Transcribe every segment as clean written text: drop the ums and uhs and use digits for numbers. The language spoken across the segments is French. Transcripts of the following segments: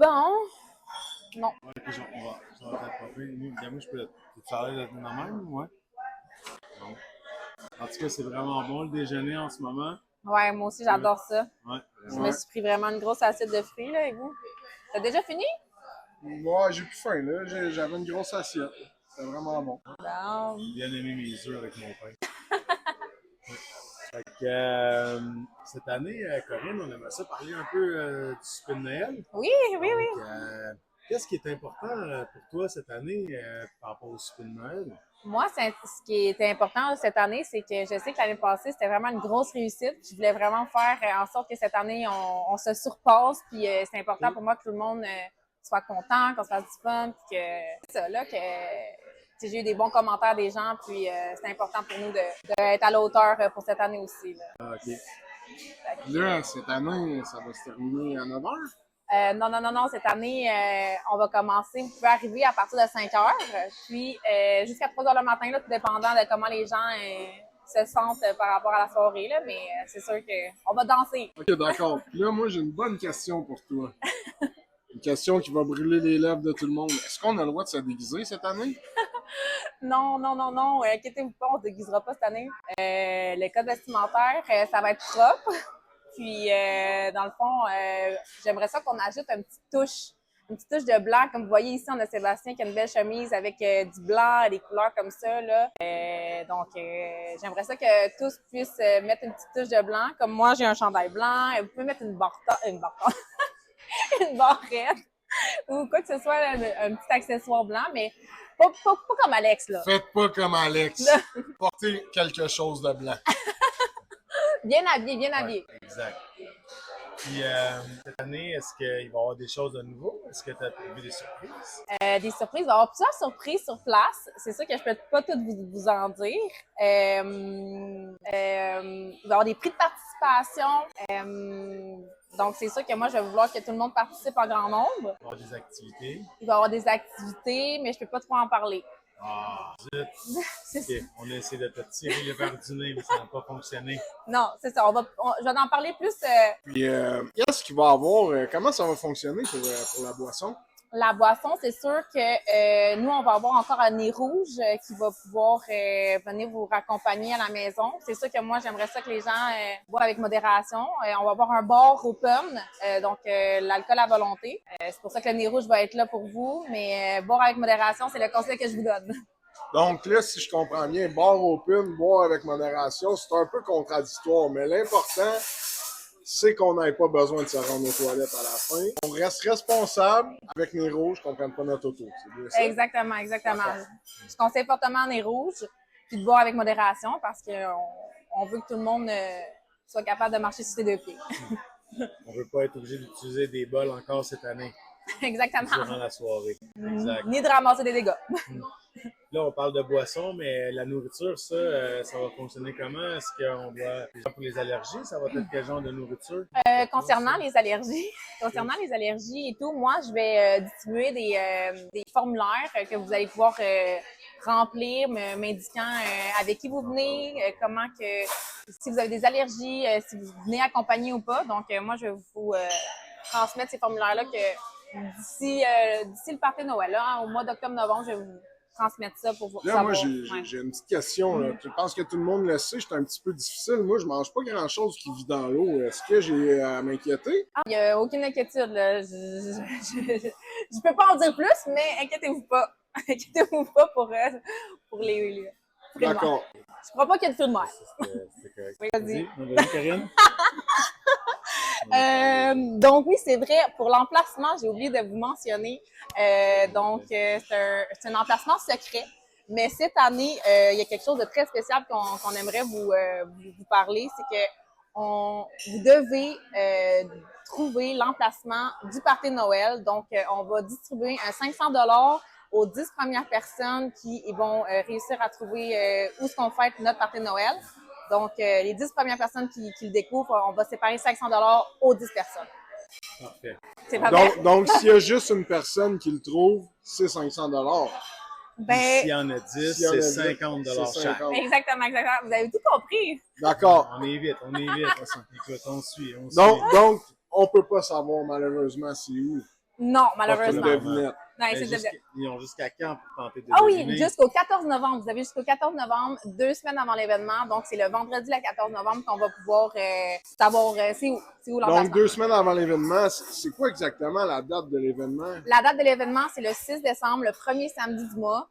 Bon, non. Ouais, puis ça va être pas pire. Moi, je peux te parler de ma même, ouais. Bon. En tout cas, c'est vraiment bon le déjeuner en ce moment. Ouais, moi aussi, j'adore ça. Ouais, Je vraiment. me suis pris vraiment une grosse assiette de fruits, là, et vous? T'as déjà fini? Ouais, j'ai plus faim, là. J'avais une grosse assiette. C'était vraiment bon. Bon. J'ai bien aimé mes œufs avec mon pain. Fait que, cette année, Corinne, on aimerait ça parler un peu du souper de Noël. Oui, oui, oui. Donc, qu'est-ce qui est important pour toi cette année par rapport au souper de Noël? Moi, ce qui était important cette année, c'est que je sais que l'année passée, c'était vraiment une grosse réussite. Je voulais vraiment faire en sorte que cette année, on se surpasse. Puis c'est important pour moi que tout le monde soit content, qu'on se fasse du fun. Puis que c'est ça, là, que j'ai eu des bons commentaires des gens. Puis c'est important pour nous d'être à la hauteur pour cette année aussi. Là. Ah, OK. Là, cette année, ça va se terminer à 9 h. Non. Cette année, on va commencer. Vous pouvez arriver à partir de 5 heures, puis jusqu'à 3 heures le matin, là, tout dépendant de comment les gens se sentent par rapport à la soirée. Là, mais c'est sûr qu'on va danser. Ok, d'accord. Là, moi, j'ai une bonne question pour toi. Une question qui va brûler les lèvres de tout le monde. Est-ce qu'on a le droit de se déguiser cette année? Non. Inquiétez-vous pas, on ne se déguisera pas cette année. Le code vestimentaire, ça va être propre. Puis, dans le fond, j'aimerais ça qu'on ajoute une petite touche de blanc. Comme vous voyez ici, on a Sébastien qui a une belle chemise avec du blanc, des couleurs comme ça. Là. Donc, j'aimerais ça que tous puissent mettre une petite touche de blanc. Comme moi, j'ai un chandail blanc. Vous pouvez mettre une une barrette ou quoi que ce soit, un petit accessoire blanc, mais pas comme Alex, là. Faites pas comme Alex. Portez quelque chose de blanc. Bien habillé. Ouais, exact. Puis, cette année, est-ce qu'il va y avoir des choses de nouveau? Est-ce que tu as prévu des surprises? Des surprises. Il va y avoir plusieurs surprises sur place. C'est sûr que je peux pas toutes vous en dire. Il va y avoir des prix de participation. Donc, c'est sûr que moi, je vais vouloir que tout le monde participe en grand nombre. Il va y avoir des activités. Il va y avoir des activités, mais je peux pas trop en parler. Ah, zut! C'est OK, on a essayé de te tirer le verre du nez, mais ça n'a pas fonctionné. Non, c'est ça. Je vais en parler plus. Puis, qu'est-ce qu'il va avoir? Comment ça va fonctionner pour la boisson? La boisson, c'est sûr que nous, on va avoir encore un nez rouge qui va pouvoir venir vous raccompagner à la maison. C'est sûr que moi, j'aimerais ça que les gens boivent avec modération. On va avoir un bar open, donc l'alcool à volonté. C'est pour ça que le nez rouge va être là pour vous, mais boire avec modération, c'est le conseil que je vous donne. Donc là, si je comprends bien, bar open, boire avec modération, c'est un peu contradictoire, mais l'important, c'est qu'on n'ait pas besoin de se rendre aux toilettes à la fin. On reste responsable avec nez rouge, qu'on ne prenne pas notre auto. C'est bien ça? Exactement. Je conseille fortement nez rouge, puis de boire avec modération parce qu'on veut que tout le monde soit capable de marcher sur ses deux pieds. On ne veut pas être obligé d'utiliser des bols encore cette année, Exactement. durant la soirée. Exact. Ni de ramasser des dégâts. Là, on parle de boissons, mais la nourriture, ça va fonctionner comment? Est-ce qu'on doit... Pour les allergies, ça va être quel genre de nourriture? Concernant les allergies et tout, moi, je vais distribuer des formulaires que vous allez pouvoir remplir, m'indiquant avec qui vous venez, comment que, si vous avez des allergies, si vous venez accompagner ou pas. Donc, moi, je vais vous transmettre ces formulaires-là que d'ici le party de Noël, là, au mois d'octobre-novembre, je vais vous transmettre ça pour vous Là, savoir. moi, j'ai une petite question. Là. Je pense que tout le monde le sait, j'étais un petit peu difficile. Moi, je mange pas grand-chose qui vit dans l'eau. Est-ce que j'ai à m'inquiéter? Il n'y a aucune inquiétude. Là. Je peux pas en dire plus, mais inquiétez-vous pas. Inquiétez-vous pas pour les fruits de mer. D'accord. Je crois pas qu'il y a de fruits de mer. C'était correct. Oui, vas-y. Vas-y, Karine. Donc oui, c'est vrai, pour l'emplacement, j'ai oublié de vous mentionner. C'est un emplacement secret. Mais cette année, il y a quelque chose de très spécial qu'on aimerait vous parler. C'est que vous devez trouver l'emplacement du party de Noël. Donc, on va distribuer un 500 $ aux 10 premières personnes qui vont réussir à trouver où est-ce qu'on fête notre party de Noël. Donc, les 10 premières personnes qui le découvrent, on va séparer 500 $ aux 10 personnes. Parfait. C'est pas vrai? Donc, s'il y a juste une personne qui le trouve, c'est 500 $. S'il y en a 10, S'il y en a c'est 10, 50 c'est chaque. 50. Exactement. Vous avez tout compris. D'accord. On est vite. Écoute, on suit. Donc, on peut pas savoir malheureusement c'est où. Non, Une malheureusement. devinette. Non, Ben, c'est ils ont jusqu'à quand pour tenter de Ah oui, deviner? jusqu'au 14 novembre. Vous avez jusqu'au 14 novembre, 2 semaines avant l'événement. Donc, c'est le vendredi le 14 novembre qu'on va pouvoir savoir c'est où Donc, l'emplacement. 2 semaines avant l'événement, c'est quoi exactement la date de l'événement? La date de l'événement, c'est le 6 décembre, le premier samedi du mois.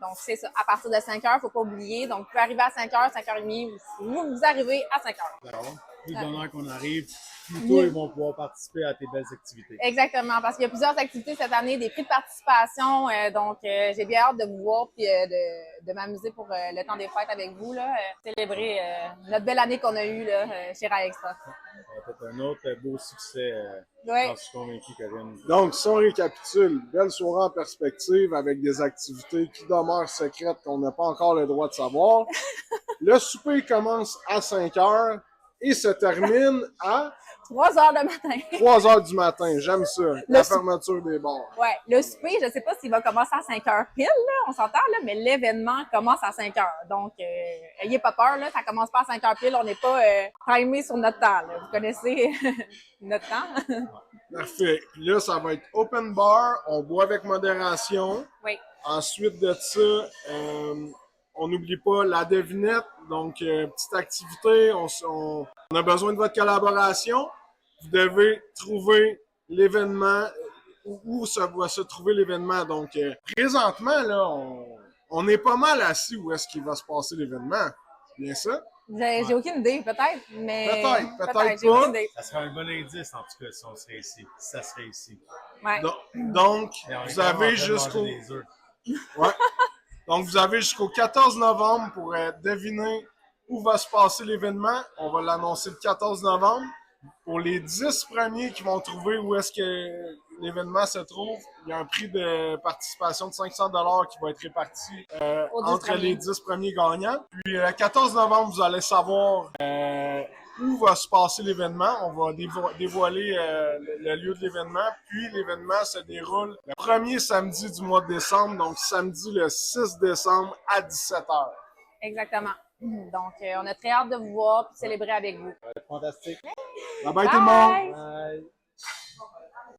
Donc, c'est ça. À partir de 5 heures, il ne faut pas oublier. Donc, vous pouvez arriver à 5 heures, 5h30. Vous arrivez à 5 heures. D'accord. Plus de bonheur qu'on arrive, plus tôt Mieux. ils vont pouvoir participer à tes belles activités. Exactement, parce qu'il y a plusieurs activités cette année, des prix de participation. Donc, j'ai bien hâte de vous voir puis de m'amuser pour le temps des fêtes avec vous, là, célébrer notre belle année qu'on a eue là, chez Raextra. Ça va être un autre beau succès. Ouais. J'en suis convaincu, Karine. Donc, si on récapitule, belle soirée en perspective avec des activités qui demeurent secrètes qu'on n'a pas encore le droit de savoir. Le souper commence à 5 heures et se termine à 3 heures le matin. 3 heures du matin. J'aime ça. La sou- fermeture des bars. Ouais, le souper, je sais pas s'il va commencer à 5 heures pile, là, on s'entend, là, mais l'événement commence à 5 heures. Donc, ayez pas peur, là, ça commence pas à 5 heures pile, on n'est pas timé sur notre temps, là. Vous connaissez notre temps? Parfait. Puis là, ça va être open bar. On boit avec modération. Oui. Ensuite de ça, on n'oublie pas la devinette. Donc, petite activité. On a besoin de votre collaboration. Vous devez trouver l'événement, où ça va se trouver l'événement. Donc, présentement, là, on est pas mal assis où est-ce qu'il va se passer l'événement. C'est bien ça? J'ai aucune idée, peut-être, mais... Peut-être j'ai pas. aucune idée. Ça serait un bon indice, en tout cas, si on serait ici. Si ça serait ici. Ouais. Donc, Et on est vous quand même en train avez de jusqu'au... manger des œufs. Ouais. Donc, vous avez jusqu'au 14 novembre pour deviner où va se passer l'événement. On va l'annoncer le 14 novembre. Pour les 10 premiers qui vont trouver où est-ce que l'événement se trouve, il y a un prix de participation de 500 $ qui va être réparti entre les 10 premiers gagnants. Puis, le 14 novembre, vous allez savoir où va se passer l'événement. On va dévoiler le lieu de l'événement. Puis l'événement se déroule le premier samedi du mois de décembre, donc samedi le 6 décembre à 17h. Exactement. Donc, on a très hâte de vous voir et de célébrer avec vous. Fantastique. Bye bye tout le monde! Bye.